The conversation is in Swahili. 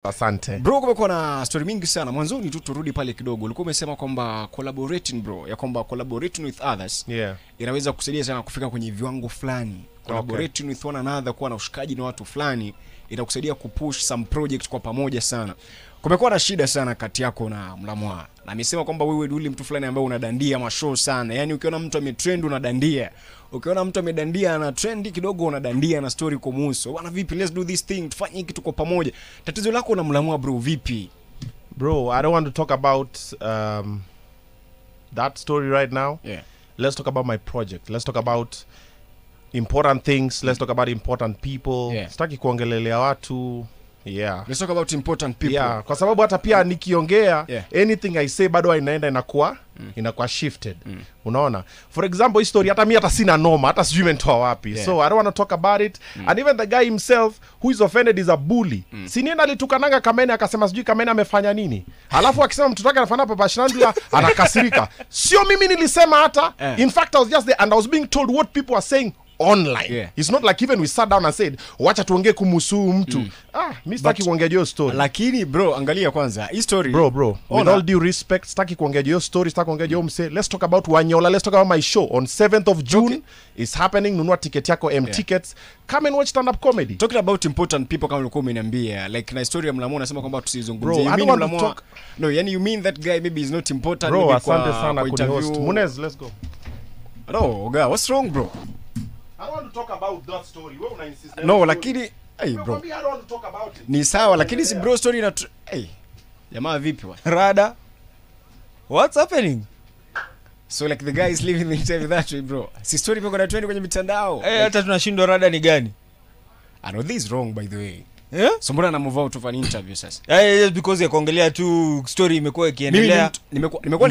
Asante. Bro, kumekuwa na story mingi sana. Mwanzoni tu turudi pale kidogo. Ulikuwa umesema kwamba collaborating bro, ya kwamba collaborating with others inaweza kusaidia sana kufika kwenye viwango fulani. Collaborating with one another, kuwa na ushikaji na watu fulani itakusaidia kupush some project kwa pamoja sana. Kumekuwa na shida sana kati yako na Mlamwa. Na amesema kwamba wewe Duli mtu fulani ambaye unadandia mashow sana. Yaani ukiona mtu ametrend unadandia. Ukiona mtu amedandia na trend kidogo unadandia na story kumuhusu. Bwana vipi, let's do this thing, tufanye kitu kwa pamoja. Tatizo lako na Mlamwa bro vipi? Bro, I don't want to talk about that story right now. Let's talk about my project. Let's talk about important things. Let's talk about important people. Sitaki kuongelelea watu. Let's talk about important people. Kwa sababu hata pia nikiongea anything I say bado inaenda inakuwa shifted. Unaona? For example, hii story hata mimi hata sina noma, hata sijui mentoa wapi. So I don't want to talk about it. And even the guy himself who is offended is a bully. Si nini alitukananga Kamene akasema sijui Kamene amefanya nini. Alafu akisema mtoto wake anafanya Papa Shirandula anakasirika. Sio mimi nilisema hata. In fact I was just there and I was being told what people are saying online. It's not like even we sat down and said wacha tuongee kumhusu mtu. Mimi sitaki kuongea hiyo story. Lakini bro, angalia kwanza hii story. Bro, with all due respect, sitaki kuongea hiyo story, sitaki kuongea hiyo mse. Let's talk about Wanyola. Let's talk about my show on 7th of June. It's happening. Nunua ticket yako M-Tickets. Come and watch stand up comedy. Talking about important people kama ulikuwa umeniambia, like na story ya Mlamwa unasema kwamba tusizungumzie. Bro, I don't want to talk. No, yani you mean that guy maybe is not important. Bro, asante sana kunihost. Munez, let's go. No, Oga, what's wrong bro? I don't want to talk about that story. Wewe una insist. No, lakini bro. I don't want to talk about it. Ni sawa lakini si bro story na jamaa vipi wa? Rada. What's happening? So like the guy is living the interview that way bro. Si story peko na trend kwenye mitandao. Hata tunashindwa rada ni gani? I know this is wrong by the way. So mbona na move out of an interview sasa? Just because ya kuongelea tu story imekuwa ikiendelea. Nimekuwa